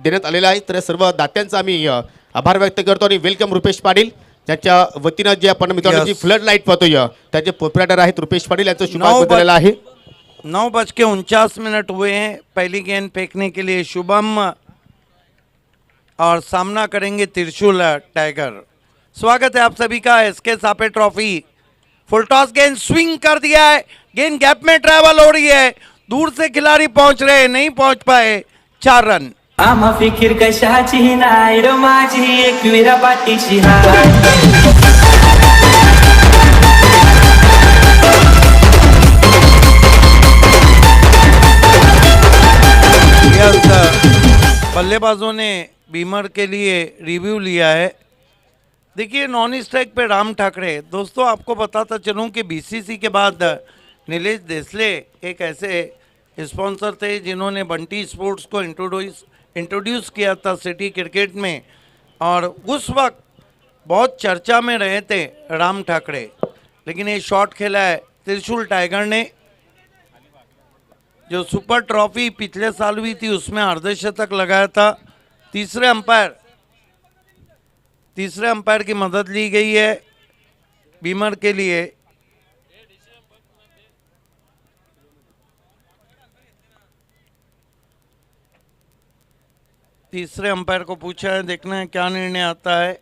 देण्यात आलेला आहे। तर सर्व दात्यांचा आम्ही आभार व्यक्त करतो आणि वेलकम रुपेश पाटील ज्याच्या वतीनं जे आपण मित्रांनो जी फ्लड लाईट पाहतोय त्याचे प्रोप्रायटर आहेत रुपेश पाटील यांचं शुभारंभ झालेला आहे। 9:49 हुए हैं। पहली गेंद फेंकने के लिए शुभम और सामना करेंगे त्रिशूल टाइगर। स्वागत है आप सभी का। एसके सापे ट्रॉफी फुल टॉस गेंद स्विंग कर दिया है, गेंद गैप में ट्रैवल हो रही है, दूर से खिलाड़ी पहुंच रहे, नहीं पहुंच पाए। 4 रन। आम्हा फिकीर कशाची नाही रो माझी एकविरा पाठीशी हाय। बल्लेबाजों ने बीमर के लिए रिव्यू लिया है। देखिए नॉन स्ट्राइक पे राम ठाकरे। दोस्तों आपको बताता चलूं कि बीसीसी के बाद नीलेश देसले एक ऐसे स्पॉन्सर थे जिन्होंने बंटी स्पोर्ट्स को इंट्रोड्यूस किया था सिटी क्रिकेट में, और उस वक्त बहुत चर्चा में रहे थे राम ठाकरे। लेकिन ये शॉट खेला है त्रिशूल टाइगर ने। जो सुपर ट्रॉफी पिछले साल हुई थी उसमें अर्धशतक लगाया था। तीसरे अंपायर की मदद ली गई है बीमर के लिए। तीसरे अंपायर को पूछा है, देखना है क्या निर्णय आता है।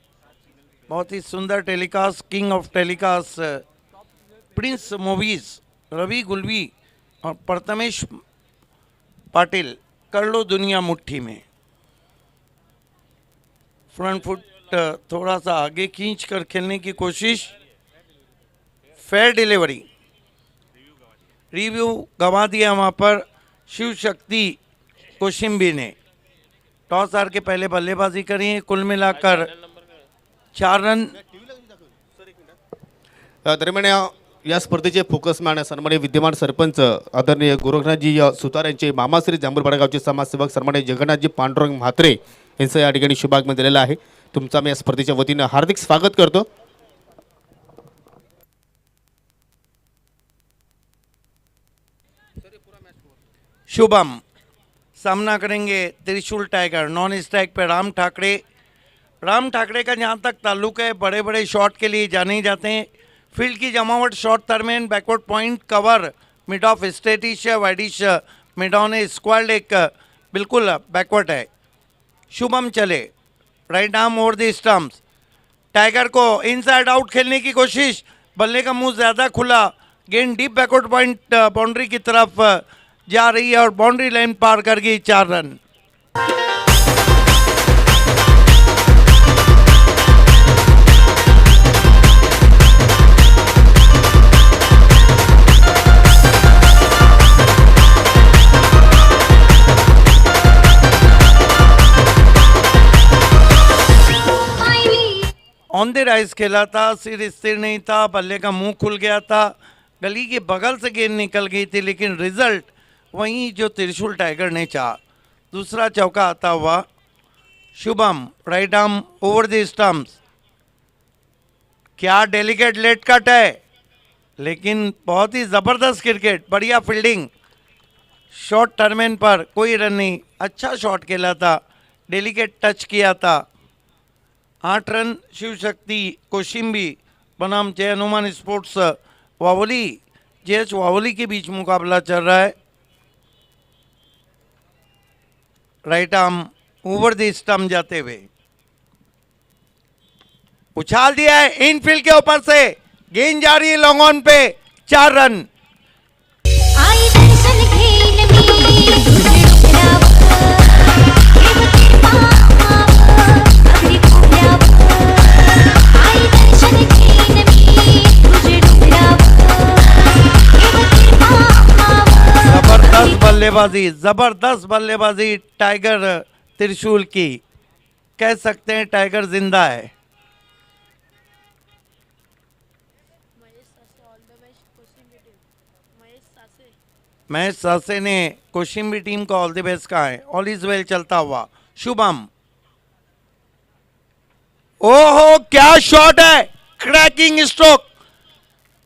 बहुत ही सुंदर telecast, king of telecast prince movies Ravi Gulvi और प्रथमेश पाटिल कर लो दुनिया मुट्ठी में। फ्रंट फुट थोड़ा सा आगे खींच कर खेलने की कोशिश, फेयर डिलीवरी, रिव्यू गंवा दिया वहां पर शिव शक्ति कोशिम्बी ने। टॉस हार के पहले बल्लेबाजी करी है, कुल मिलाकर 4 रन। दरम्यान या स्पर्धेचे फोकसमॅन सन्माननीय विद्यमान सरपंच आदरणीय गोरखनाथजी सुतार यांचे मामाश्री जांभूळपाडा गावचे समाजसेवक सन्माननीय जगन्नाथजी पांडुरंग म्हात्रे यांचं या ठिकाणी शुभागमन दिलेलं आहे। तुमचा मी या स्पर्धेच्या वतीनं हार्दिक स्वागत करतो। शुभम सामना करेंगे त्रिशूल टाइगर। नॉन स्ट्राइक पे राम ठाकरे। राम ठाकरे का जहाँ तक ताल्लुक है बड़े बड़े शॉट के लिए जाने ही जाते हैं। फील्ड की जमावट, short third man, backward point, cover, mid off straightish, wideish, mid on square एक बिल्कुल बैकवर्ड है। शुभम चले, right arm over the stumps. Tiger को इनसाइड आउट खेलने की कोशिश, बल्ले का मुंह ज़्यादा खुला, गेंद डीप बैकवर्ड पॉइंट बाउंड्री की तरफ जा रही है और बाउंड्री लाइन पार कर गई। 4 रन। ऑन द राइज खेला था, सिर स्थिर नहीं था, बल्ले का मुंह खुल गया था, गली के बगल से गेंद निकल गई थी, लेकिन रिजल्ट वहीं जो त्रिशूल टाइगर ने चाहा। दूसरा चौका आता हुआ Shubham, right arm over the stumps. क्या डेलिकेट लेट कट है, लेकिन बहुत ही ज़बरदस्त क्रिकेट, बढ़िया फील्डिंग। शॉर्ट टर्मेन पर कोई रन नहीं, अच्छा शॉट खेला था, डेलिकेट टच किया था। 8 रन। शिव शक्ति कोशिम्बी बनाम जय हनुमान स्पोर्ट्स वावली, जेएच वावली के बीच मुकाबला चल रहा है। Right arm over the stump जाते हुए उछाल दिया है इनफील्ड के ऊपर से, गेंद जा रही है लॉन्ग ऑन पे। 4 रन। आई दर्शन घेन जबरदस्त बल्लेबाजी टाइगर त्रिशूल की। कह सकते हैं टाइगर जिंदा है। महेश सासे ने कोशिम्बी टीम को ऑल द बेस्ट कहा है। ऑल इज वेल चलता हुआ शुभम, ओहो क्या शॉट है, क्रैकिंग स्ट्रोक,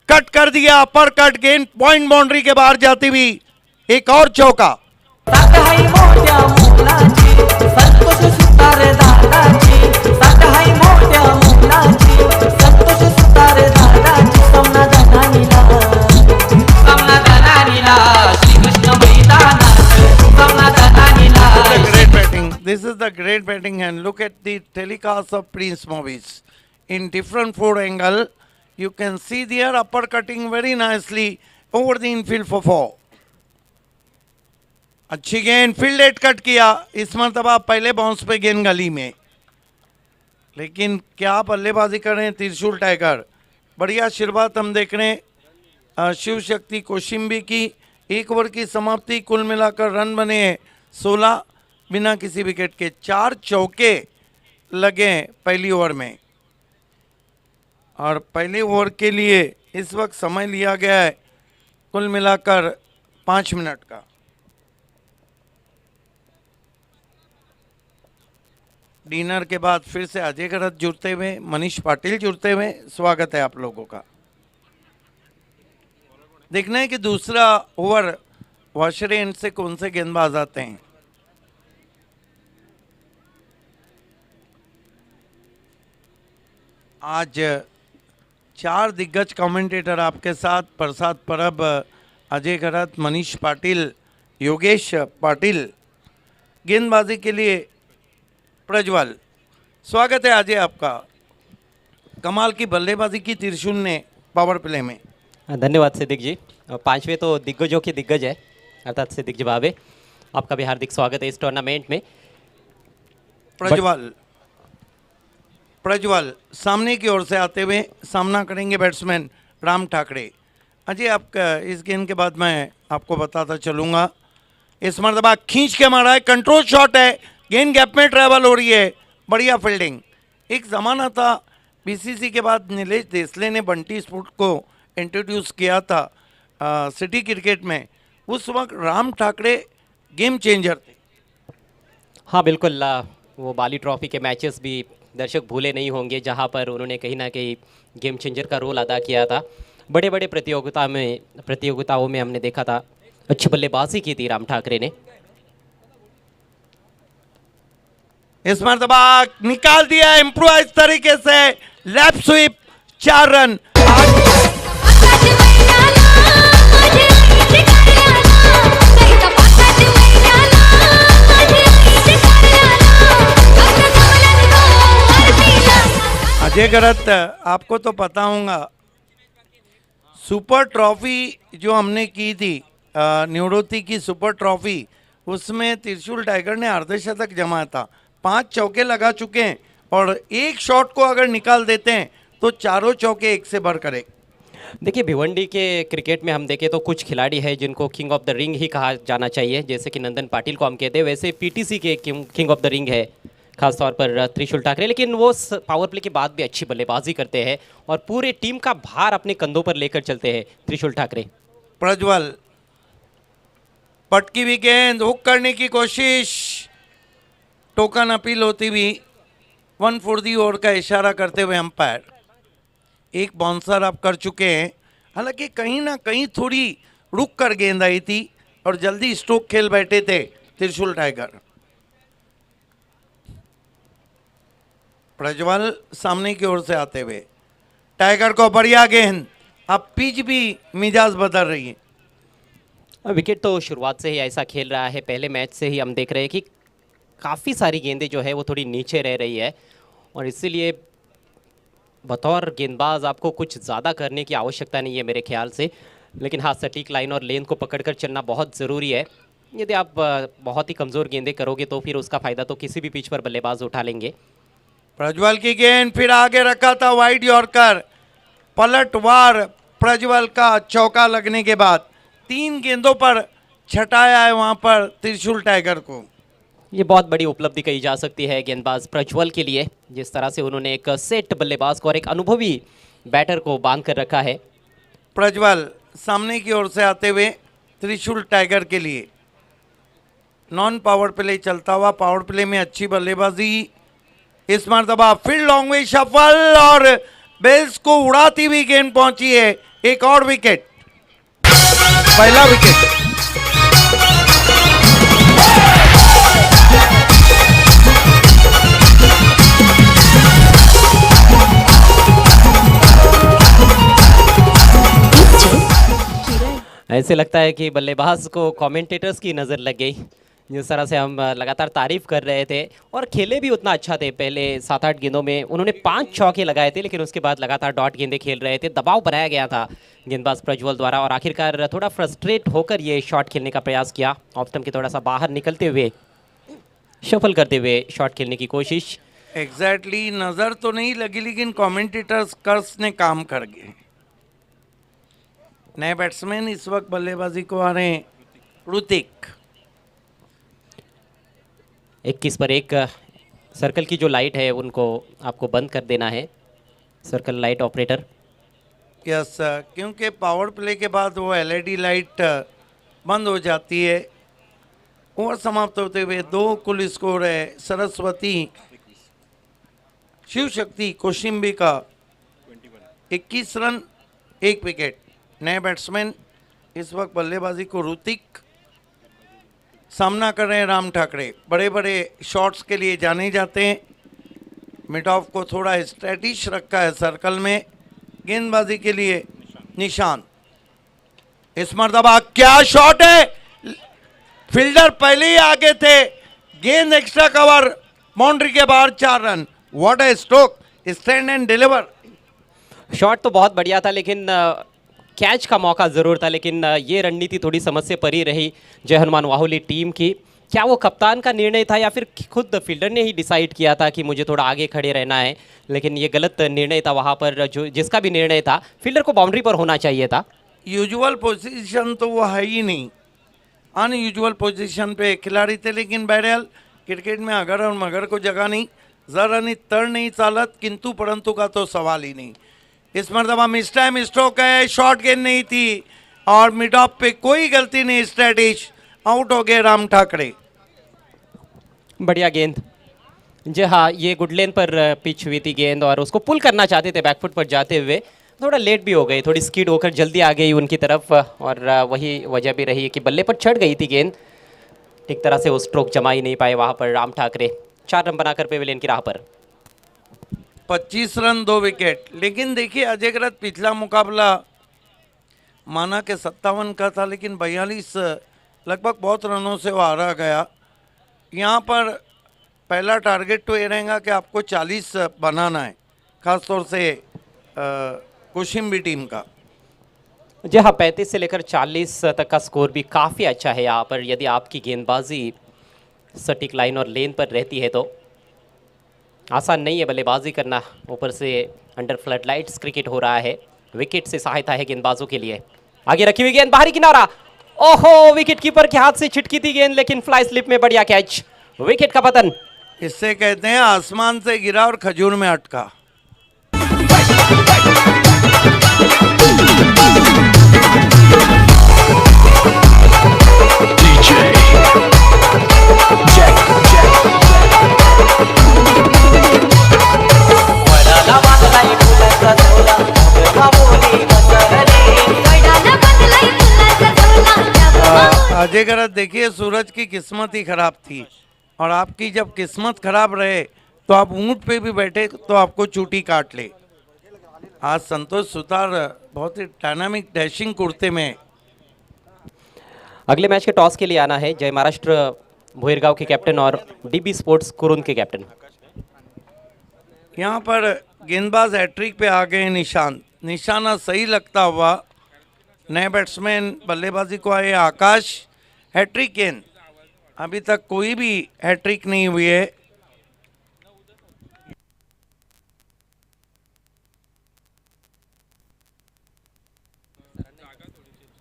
कट कर दिया, पर कट, गेंद पॉइंट बाउंड्री के बाहर जाती हुई। एक और चौका। This is the great batting hand. Look at the telecast of Prince movies. In different four angle, you can see their uppercutting very nicely over the infield for four. अच्छी गेंद field at cut किया, इस मरतबा पहले bounce पे गेंद गली में, लेकिन क्या बल्लेबाजी कर रहे हैं त्रिशूल टाइगर। बढ़िया शुरुआत हम देख रहे हैं शिव शक्ति कोशिम्बी की। एक ओवर की समाप्ति, कुल मिलाकर रन बने हैं 16 बिना किसी विकेट के। 4 चौके लगे हैं पहली ओवर में, और पहले ओवर के लिए इस वक्त समय लिया गया है कुल मिलाकर 5 मिनट का। डिनर के बाद फिर से अजय गरत जुड़ते हुए, मनीष पाटिल जुड़ते हुए, स्वागत है आप लोगों का। देखना है कि दूसरा ओवर वाशरे एंड से कौन से गेंदबाज आते हैं। आज 4 दिग्गज कमेंटेटर आपके साथ, प्रसाद परब, अजय गरत, मनीष पाटिल, योगेश पाटिल। गेंदबाजी के लिए प्रज्वल, स्वागत है अजय आपका। कमाल की बल्लेबाजी की त्रिशूल ने पावर प्ले में। धन्यवाद सिद्दिक जी। 5वें तो दिग्गजों के दिग्गज है, अर्थात सिद्दिक जी भावे, आपका भी हार्दिक स्वागत है इस टूर्नामेंट में। प्रज्वल सामने की ओर से आते हुए सामना करेंगे बैट्समैन राम ठाकरे। अजय आपका इस गेंद के बाद मैं आपको बताता चलूँगा। इस मरतबा खींच के मारा है, कंट्रोल शॉट है, गेंद गैप में ट्रैवल हो रही है, बढ़िया फील्डिंग। एक ज़माना था बीसीसी के बाद नीलेश देसले ने बंटी स्पोर्ट को इंट्रोड्यूस किया था सिटी क्रिकेट में, उस वक्त राम ठाकरे गेम चेंजर थे। हाँ बिल्कुल, वो बाली ट्रॉफी के मैचेस भी दर्शक भूले नहीं होंगे, जहाँ पर उन्होंने कहीं ना कहीं गेम चेंजर का रोल अदा किया था। बड़े बड़े प्रतियोगिताओं में हमने देखा था, अच्छी बल्लेबाजी की थी राम ठाकरे ने। इस मरतबा निकाल दिया इम्प्रोवाइज तरीके से, लैप स्वीप, 4 रन। अजय गरत, आपको तो पता होगा सुपर ट्रॉफी जो हमने की थी, निवृत्ति की सुपर ट्रॉफी, उसमें त्रिशूल टाइगर ने अर्धशतक जमाया था। 5 चौके लगा चुके हैं, और एक शॉट को अगर निकाल देते हैं तो चारों चौके एक से बढ़ करे। देखिए भिवंडी के क्रिकेट में हम देखें तो कुछ खिलाड़ी हैं जिनको किंग ऑफ द रिंग ही कहा जाना चाहिए, जैसे कि नंदन पाटिल को हम कहते हैं, वैसे पीटीसी के किंग ऑफ द रिंग है खासतौर पर त्रिशूल ठाकरे। लेकिन वो पावर प्ले के बाद भी अच्छी बल्लेबाजी करते हैं और पूरे टीम का भार अपने कंधों पर लेकर चलते हैं त्रिशूल ठाकरे। प्रज्वल, पटकी भी गेंद, हुक करने की कोशिश, टोकन अपील होती हुई 1 फॉर दी ओवर का इशारा करते हुए अंपायर। एक बाउंसर आप कर चुके हैं, हालांकि कहीं ना कहीं थोड़ी रुक कर गेंद आई थी और जल्दी स्ट्रोक खेल बैठे थे त्रिशूल टाइगर। प्रज्वल सामने की ओर से आते हुए, टाइगर को बढ़िया गेंद, अब पिच भी मिजाज बदल रही है। विकेट तो शुरुआत से ही ऐसा खेल रहा है, पहले मैच से ही हम देख रहे हैं कि काफ़ी सारी गेंदें जो है वो थोड़ी नीचे रह रही है, और इसीलिए बतौर गेंदबाज आपको कुछ ज़्यादा करने की आवश्यकता नहीं है मेरे ख्याल से। लेकिन हाँ, सटीक लाइन और लेंथ को पकड़कर चलना बहुत ज़रूरी है। यदि आप बहुत ही कमज़ोर गेंदें करोगे तो फिर उसका फ़ायदा तो किसी भी पिच पर बल्लेबाज उठा लेंगे। प्रज्वल की गेंद फिर आगे रखा था वाइड यॉर्कर, पलटवार प्रज्वल का चौका लगने के बाद 3 गेंदों पर छटाया है वहां पर त्रिशूल टाइगर को। ये बहुत बड़ी उपलब्धि कही जा सकती है गेंदबाज प्रज्वल के लिए, जिस तरह से उन्होंने एक सेट बल्लेबाज को और एक अनुभवी बैटर को बांध कर रखा है। प्रज्वल सामने की ओर से आते हुए त्रिशूल टाइगर के लिए नॉन पावर प्ले चलता हुआ, पावर प्ले में अच्छी बल्लेबाजी। इस मरतबा फिर लॉन्ग वे शफल और बेल्स को उड़ाती हुई गेंद पहुंची है। एक और विकेट, पहला विकेट। ऐसे लगता है कि बल्लेबाज को कमेंटेटर्स की नज़र लग गई, जिस तरह से हम लगातार तारीफ कर रहे थे और खेले भी उतना अच्छा थे। पहले 7-8 गेंदों में उन्होंने 5 चौके लगाए थे, लेकिन उसके बाद लगातार डॉट गेंदें खेल रहे थे। दबाव बनाया गया था गेंदबाज प्रज्वल द्वारा और आखिरकार थोड़ा फ्रस्ट्रेट होकर ये शॉट खेलने का प्रयास किया। ऑफ स्टंप के थोड़ा सा बाहर निकलते हुए शफल करते हुए शॉट खेलने की कोशिश। एग्जैक्टली नजर तो नहीं लगी, लेकिन कमेंटेटर्स कर्स ने काम कर गए। नए बैट्समैन इस वक्त बल्लेबाजी को आ रहे हैं ऋतिक। 21 पर 1 सर्कल की जो लाइट है उनको आपको बंद कर देना है, सर्कल लाइट ऑपरेटर। यस, क्योंकि पावर प्ले के बाद वो एलईडी लाइट बंद हो जाती है। ओवर समाप्त होते हुए 2 कुल स्कोर है सरस्वती शिव शक्ति कोशिम्बी का 21 रन 1 विकेट। नए बैट्समैन इस वक्त बल्लेबाजी को ऋतिक, सामना कर रहे हैं राम ठाकरे। बड़े बड़े शॉट्स के लिए जाने जाते हैं। मिड ऑफ को थोड़ा स्ट्रेटिश रखा है सर्कल में। गेंदबाजी के लिए निशान। इस मर्तबा क्या शॉट है, फील्डर पहले ही आगे थे, गेंद एक्स्ट्रा कवर, बाउंड्री के बाहर 4 run. What A stroke, stand and deliver. Shot तो बहुत बढ़िया था, लेकिन कैच का मौका ज़रूर था, लेकिन ये रणनीति थोड़ी समस्या परी रही जय हनुमान वाहुली टीम की। क्या वो कप्तान का निर्णय था या फिर खुद फील्डर ने ही डिसाइड किया था कि मुझे थोड़ा आगे खड़े रहना है, लेकिन ये गलत निर्णय था वहाँ पर। जो जिसका भी निर्णय था, फील्डर को बाउंड्री पर होना चाहिए था। यूजुअल पोजीशन तो वो है ही नहीं, अनयूजुअल पोजीशन पे खिलाड़ी थे। लेकिन बहरहाल क्रिकेट में अगर और मगर को जगह नहीं, जरा नहीं तड़ नहीं चालत, किंतु परंतु का तो सवाल ही नहीं। इस मरतबा मिस टाइम स्ट्रोक है, शॉर्ट गेंद नहीं थी और मिड ऑफ पे कोई गलती नहीं, स्ट्रेटिश आउट हो गए राम ठाकरे। बढ़िया गेंद। जी हाँ, ये गुड लेन पर पिच हुई थी गेंद और उसको पुल करना चाहते थे बैकफुट पर जाते हुए। थोड़ा लेट भी हो गई, थोड़ी स्कीड होकर जल्दी आ गई उनकी तरफ और वही वजह भी रही कि बल्ले पर चढ़ गई थी गेंद। ठीक तरह से वो स्ट्रोक जमा ही नहीं पाए वहाँ पर राम ठाकरे। 4 रन बनाकर पेविलियन की राह पर। 25 रन 2 विकेट। लेकिन देखिए अजय ग्रत पिछला मुकाबला माना के 57 का था, लेकिन 42 लगभग बहुत रनों से वो हारा गया। यहाँ पर पहला टारगेट तो ये रहेगा कि आपको 40 बनाना है, खासतौर से कोशिम्बी टीम का। जी हाँ, 35 से लेकर 40 तक का स्कोर भी काफ़ी अच्छा है यहाँ पर। यदि आपकी गेंदबाजी सटीक लाइन और लेन पर रहती है तो आसान नहीं है बल्लेबाजी करना। ऊपर से अंडर फ्लड लाइट्स क्रिकेट हो रहा है, विकेट से सहायता है गेंदबाजों के लिए। आगे रखी हुई गेंद, बाहरी किनारा, ओहो, विकेट कीपर के हाथ से छिटकी थी गेंद, लेकिन फ्लाई स्लिप में बढ़िया कैच, विकेट का पतन। इससे कहते हैं आसमान से गिरा और खजूर में अटका। अजय गरज देखिए, सूरज की किस्मत ही खराब थी और आपकी जब किस्मत खराब रहे तो आप ऊंट पे भी बैठे तो आपको चूटी काट ले। आज संतोष सुतार बहुत ही डायनामिक डैशिंग कुर्ते में। अगले मैच के टॉस के लिए आना है जय महाराष्ट्र भोईरगांव के कैप्टन और डीबी स्पोर्ट्स कुरुंद के कैप्टन। यहाँ पर गेंदबाज हैट्रिक पे आ गए निशान, निशाना सही लगता हुआ। नए बैट्समैन बल्लेबाजी को आए आकाश। हैट्रिक गेंद, अभी तक कोई भी हैट्रिक नहीं हुई है।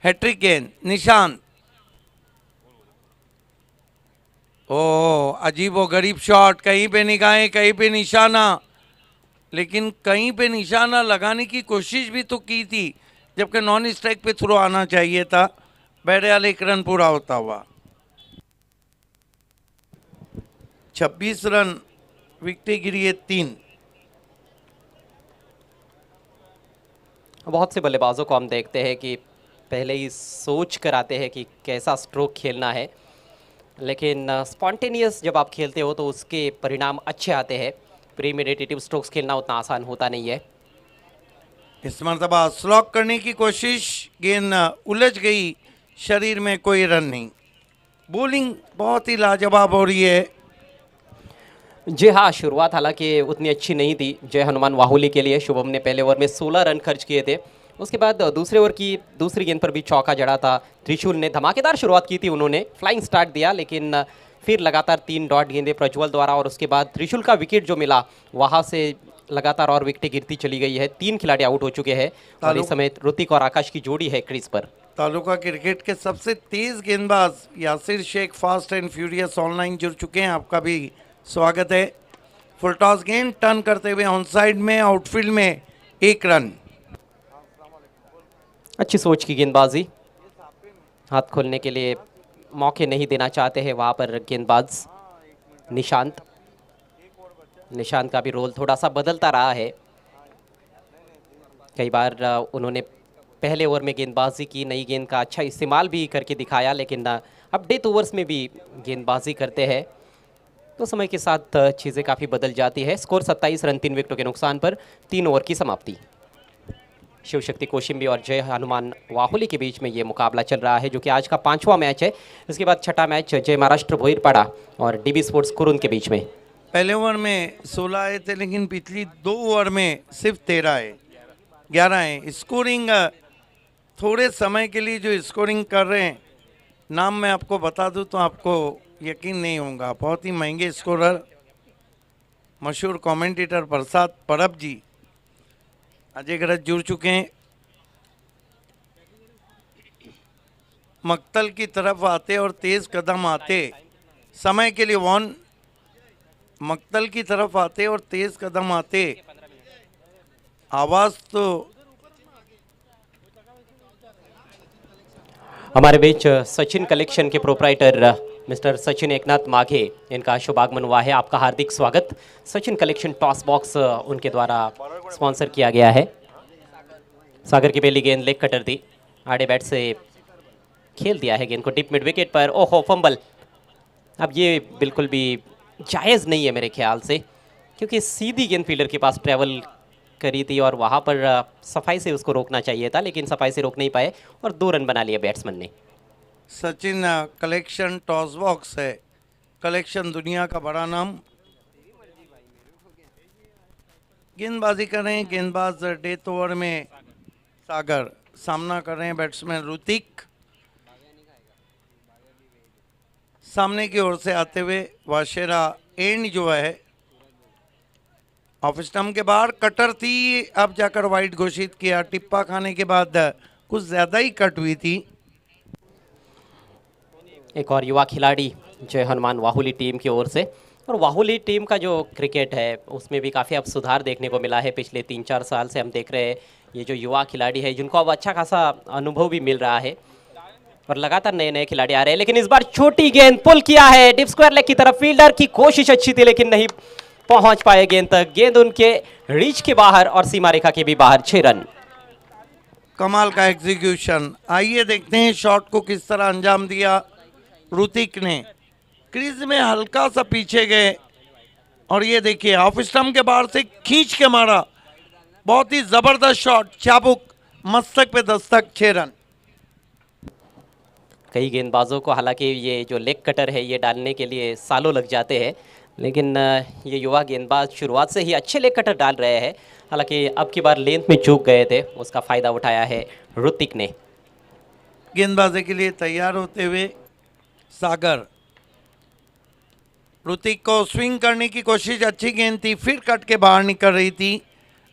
हैट्रिक गेंद निशान, ओ अजीबो गरीब शॉट, कहीं पे निगाहें कहीं पे निशाना, लेकिन कहीं पे निशाना लगाने की कोशिश भी तो की थी, जबकि नॉन स्ट्राइक पे थ्रो आना चाहिए था। बहरहाल 1 रन पूरा होता हुआ। 26 रन, विकेट गिरी है 3। बहुत से बल्लेबाजों को हम देखते हैं कि पहले ही सोच कर आते हैं कि कैसा स्ट्रोक खेलना है, लेकिन स्पॉन्टेनियस जब आप खेलते हो तो उसके परिणाम अच्छे आते हैं। प्रीमेडिटेटिव स्ट्रोक्स खेलना उतना आसान होता नहीं है। इस मरतबा स्लॉक करने की कोशिश, गेंद उलझ गई शरीर में, कोई रन नहीं। बॉलिंग बहुत ही लाजवाब हो रही है। जी हाँ, शुरुआत हालांकि उतनी अच्छी नहीं थी जय हनुमान वाहुली के लिए। शुभम ने पहले ओवर में 16 रन खर्च किए थे। उसके बाद दूसरे ओवर की दूसरी गेंद पर भी चौका जड़ा था। त्रिशूल ने धमाकेदार शुरुआत की थी, उन्होंने फ्लाइंग स्टार्ट दिया, लेकिन फिर लगातार 3 डॉट गेंदें प्रज्वल द्वारा और उसके बाद त्रिशूल का विकेट जो मिला वहाँ से लगातार और विकेटें गिरती चली गई है। 3 खिलाड़ी आउट हो चुके हैं और इस समय ऋतिक और आकाश की जोड़ी है क्रीज पर। तालुका क्रिकेट के सबसे तेज गेंदबाज Yasir Shaikh fast and furious online जुड़ चुके हैं। आपका भी स्वागत है। फुल टॉस गेंद टर्न करते हुए ऑन साइड में आउटफील्ड में 1 रन। अच्छी सोच की गेंदबाजी, हाथ खोलने के लिए मौके नहीं देना चाहते हैं वहाँ पर गेंदबाज निशांत। निशांत का भी रोल थोड़ा सा बदलता रहा है। कई बार उन्होंने पहले ओवर में गेंदबाजी की, नई गेंद का अच्छा इस्तेमाल भी करके दिखाया, लेकिन अब डेथ ओवर्स में भी गेंदबाजी करते हैं तो समय के साथ चीज़ें काफ़ी बदल जाती है। स्कोर 27 रन 3 विकेटों के नुकसान पर 3 ओवर की समाप्ति। शिवशक्ति कोशिम्बी और जय हनुमान वाहुली के बीच में ये मुकाबला चल रहा है, जो कि आज का 5वां मैच है। इसके बाद छठा मैच जय महाराष्ट्र भोईरपाड़ा और डीबी स्पोर्ट्स कुरुन के बीच में। पहले ओवर में 16 आए थे, लेकिन पिछली 2 ओवर में सिर्फ 13 आए, 11 आए। स्कोरिंग थोड़े समय के लिए जो स्कोरिंग कर रहे हैं, नाम मैं आपको बता दूं तो आपको यकीन नहीं होगा। बहुत ही महंगे स्कोरर, मशहूर कमेंटेटर प्रसाद परब जी अजय गरज जुड़ चुके हैं। मक्तल की तरफ आते और तेज कदम आते, समय के लिए वन। मक्तल की तरफ आते और तेज कदम आते, आवाज तो हमारे बीच सचिन कलेक्शन के प्रोप्राइटर मिस्टर सचिन एकनाथ माघे, इनका शुभागमन हुआ है। आपका हार्दिक स्वागत। सचिन कलेक्शन टॉस बॉक्स उनके द्वारा स्पॉन्सर किया गया है। सागर की पहली गेंद लेग कटर थी, आड़े बैट से खेल दिया है गेंद को डीप मिड विकेट पर। ओहो, फंबल। अब ये बिल्कुल भी जायज़ नहीं है मेरे ख्याल से, क्योंकि सीधी गेंद फील्डर के पास ट्रैवल करी थी और वहाँ पर सफाई से उसको रोकना चाहिए था, लेकिन सफाई से रोक नहीं पाए और 2 रन बना लिए बैट्समैन ने। सचिन कलेक्शन टॉस बॉक्स है। कलेक्शन दुनिया का बड़ा नाम। गेंदबाजी कर रहे हैं गेंदबाज डेथ ओवर में सागर, सामना कर रहे हैं बैट्समैन ऋतिक। सामने की ओर से आते हुए वाशेरा एंड जो है ऑफ स्टंप के बाहर कटर थी, अब जाकर वाइड घोषित किया। टिप्पा खाने के बाद कुछ ज़्यादा ही कट हुई थी। एक और युवा खिलाड़ी जय हनुमान वाहुली टीम की ओर से, और वाहुली टीम का जो क्रिकेट है उसमें भी काफ़ी अब सुधार देखने को मिला है। पिछले 3-4 साल से हम देख रहे हैं ये जो युवा खिलाड़ी है, जिनको अब अच्छा खासा अनुभव भी मिल रहा है और लगातार नए नए खिलाड़ी आ रहे हैं। लेकिन इस बार छोटी गेंद पुल किया है डीप स्क्वायर लेग की तरफ। फील्डर की कोशिश अच्छी थी, लेकिन नहीं पहुंच पाए गेंद तक। गेंद उनके रीच के बाहर और सीमा रेखा के भी बाहर। 6 रन। कमाल का एग्जीक्यूशन। आइए देखते हैं शॉट को किस तरह अंजाम दिया ऋतिक ने। क्रीज में हल्का सा पीछे गए और ये देखिए ऑफ स्टंप के बाहर से खींच के मारा। बहुत ही जबरदस्त शॉट, चाबुक मस्तक पे दस्तक। 6 रन। कई गेंदबाजों को हालांकि ये जो लेग कटर है ये डालने के लिए सालों लग जाते हैं, लेकिन ये युवा गेंदबाज शुरुआत से ही अच्छे लेग कटर डाल रहे हैं। हालांकि अब की बार लेंथ में चूक गए थे, उसका फ़ायदा उठाया है ऋतिक ने। गेंदबाजी के लिए तैयार होते हुए सागर। ऋतिक को स्विंग करने की कोशिश, अच्छी गेंद थी, फिर कट के बाहर निकल रही थी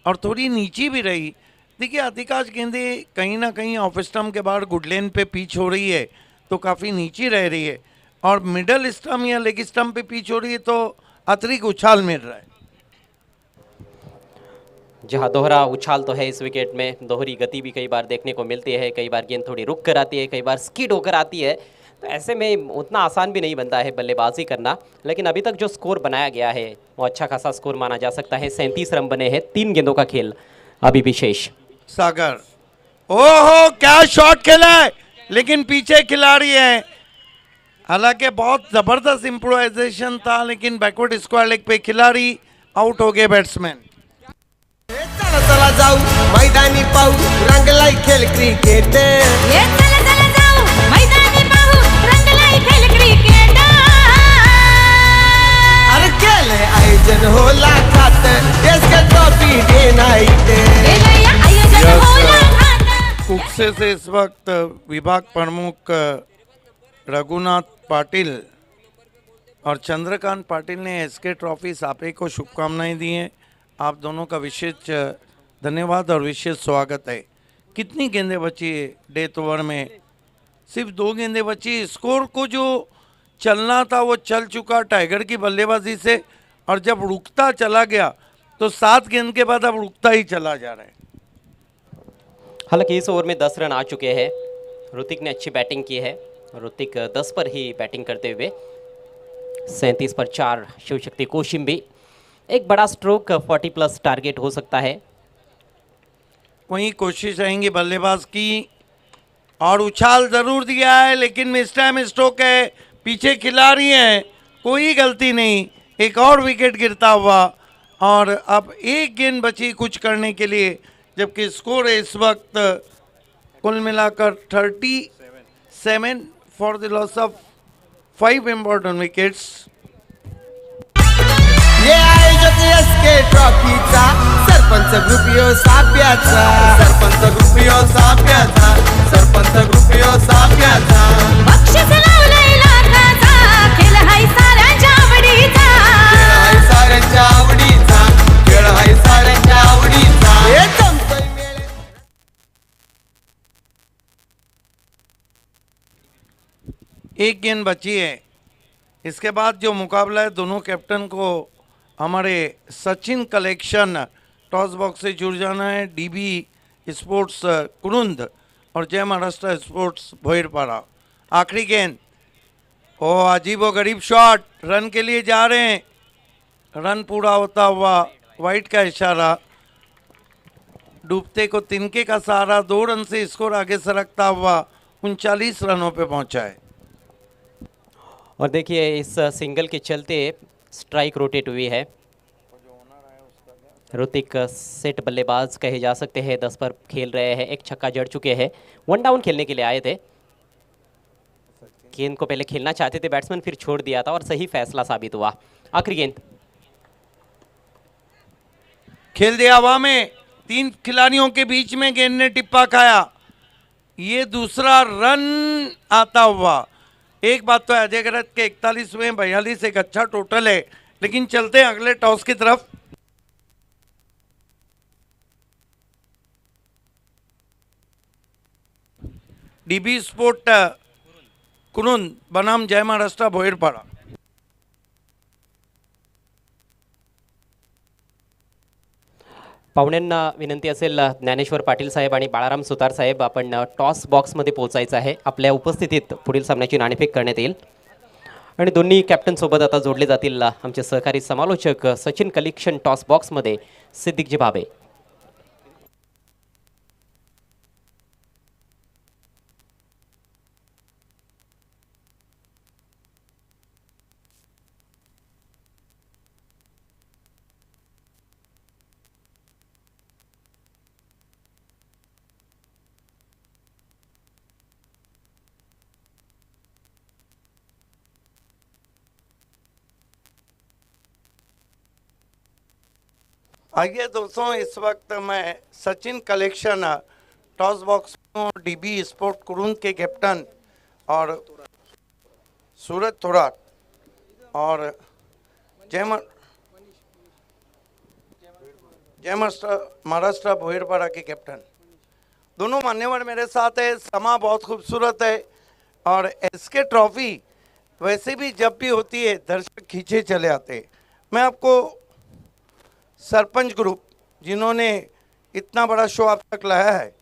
और थोड़ी नीची भी रही। देखिए अधिकांश गेंदें कहीं ना कहीं ऑफ स्टंप के बाहर गुड लेन पे पिच हो रही है तो काफ़ी नीची रह रही है, और मिडल स्टंप या लेग स्टंप पे पिच हो रही है तो अतिरिक्त उछाल मिल रहा है। जहां दोहरा उछाल तो है इस विकेट में, दोहरी गति भी कई बार देखने को मिलती है। कई बार गेंद थोड़ी रुक कर आती है, कई बार स्किड होकर आती है, तो ऐसे में उतना आसान भी नहीं बनता है बल्लेबाजी करना। लेकिन अभी तक जो स्कोर बनाया गया है वो अच्छा खासा स्कोर माना जा सकता है। 37 रन बने हैं, 3 गेंदों का खेल अभी भी शेष। सागर, ओहो क्या शॉट खेला है, लेकिन पीछे खिलाड़ी है। हालांकि बहुत जबरदस्त इम्प्रोवाइजेशन था, लेकिन बैकवर्ड स्क्वायर लेग पे खिलाड़ी आउट हो गए बैट्समैन। चला चला जाऊ मैदानी पाहू रंगलाई खेल क्रिकेट। ये चला चला जाऊ मैदानी पाहू रंगलाई खेल क्रिकेट। आयोजन होला खात एसके ट्रॉफी डे नाईट वेलया आयोजन होला खात कुकसे से इस वक्त विभाग प्रमुख रघुनाथ पाटिल और चंद्रकांत पाटिल ने एसके ट्रॉफी सापे को शुभकामनाएं दी हैं। आप दोनों का विशेष धन्यवाद और विशेष स्वागत है। कितनी गेंदें बची है डेथ ओवर में? सिर्फ 2 गेंदें बची। स्कोर को जो चलना था वो चल चुका टाइगर की बल्लेबाजी से, और जब रुकता चला गया तो 7 गेंद के बाद अब रुकता ही चला जा रहा है। हालांकि इस ओवर में 10 रन आ चुके हैं। ऋतिक ने अच्छी बैटिंग की है। ऋतिक 10 पर ही बैटिंग करते हुए 37 पर 4, शिवशक्ति कोशिम्बी। एक बड़ा स्ट्रोक 40 प्लस टारगेट हो सकता है। वहीं कोशिश रहेंगी बल्लेबाज की, और उछाल जरूर दिया है लेकिन मिस टाइम स्ट्रोक है। पीछे खिलाड़ी हैं, कोई गलती नहीं। एक और विकेट गिरता हुआ, और अब 1 गेंद बची कुछ करने के लिए, जबकि स्कोर है इस वक्त कुल मिलाकर 37 for the loss of 5 important wickets. हे आयोजक एसके ट्रॉफीचा सरपंच ग्रुप यो साप्याचा सरपंच ग्रुप यो साप्याचा सरपंच ग्रुप यो साप्याचा बक्षीस लावलंय लाखाचा खेळ हाय साऱ्यांच्या आवडीचा खेळ हाय साऱ्यांच्या आवडीचा खेळ हाय साऱ्यांच्या आवडीचा हे जमतोय मेळे एक गेंद बची है। इसके बाद जो मुकाबला है, दोनों कैप्टन को हमारे सचिन कलेक्शन टॉस बॉक्स से जुड़ जाना है। डीबी स्पोर्ट्स कुरुंद और जय महाराष्ट्र स्पोर्ट्स भोईरपाड़ा। आखिरी गेंद, ओ अजीब व गरीब शॉट, रन के लिए जा रहे हैं। रन पूरा होता हुआ, वाइट का इशारा। डूबते को तिनके का सहारा, 2 रन से स्कोर आगे सरकता हुआ 39 रनों पे पहुंचा है। और देखिए इस सिंगल के चलते स्ट्राइक रोटेट हुई है। ऋतिक सेट बल्लेबाज कहे जा सकते हैं, 10 पर खेल रहे हैं। 1 छक्का जड़ चुके हैं। 1 डाउन खेलने के लिए आए थे। गेंद को पहले खेलना चाहते थे बैट्समैन, फिर छोड़ दिया था और सही फैसला साबित हुआ। आखिरी गेंद खेल दिया हवा में, 3 खिलाड़ियों के बीच में गेंद ने टिप्पा खाया। ये दूसरा रन आता हुआ। एक बात तो है, अजय गरज के 41 में 42 एक अच्छा टोटल है, लेकिन चलते हैं अगले टॉस की तरफ। डीबी स्पोर्ट कुरुंद बनाम जय महाराष्ट्र भोईरपाड़ा। पाहुण्यांना विनंती असेल, ज्ञानेश्वर पाटील साहेब आणि बाळाराम सुतार साहेब, आपण टॉस बॉक्समध्ये पोहोचायचं आहे। आपल्या उपस्थितीत पुढील सामन्याची नाणेफेक करण्यात येईल आणि दोन्ही कॅप्टन सोबत आता जोडले जातील आमचे सहकारी समालोचक सचिन कलेक्शन टॉस बॉक्समध्ये सिद्दीकजी भाबे। आइए दोस्तों, इस वक्त मैं Sachin collection toss box DB sport Kurund के कैप्टन और सूरज थोराट और जय महाराष्ट्र भोईरपाड़ा के कैप्टन, दोनों मान्यवर मेरे साथ है। समा बहुत खूबसूरत है, और एसके ट्रॉफी वैसे भी जब भी होती है दर्शक खींचे चले आते हैं। मैं आपको सरपंच ग्रुप जिन्होंने इतना बड़ा शो आप तक लाया है,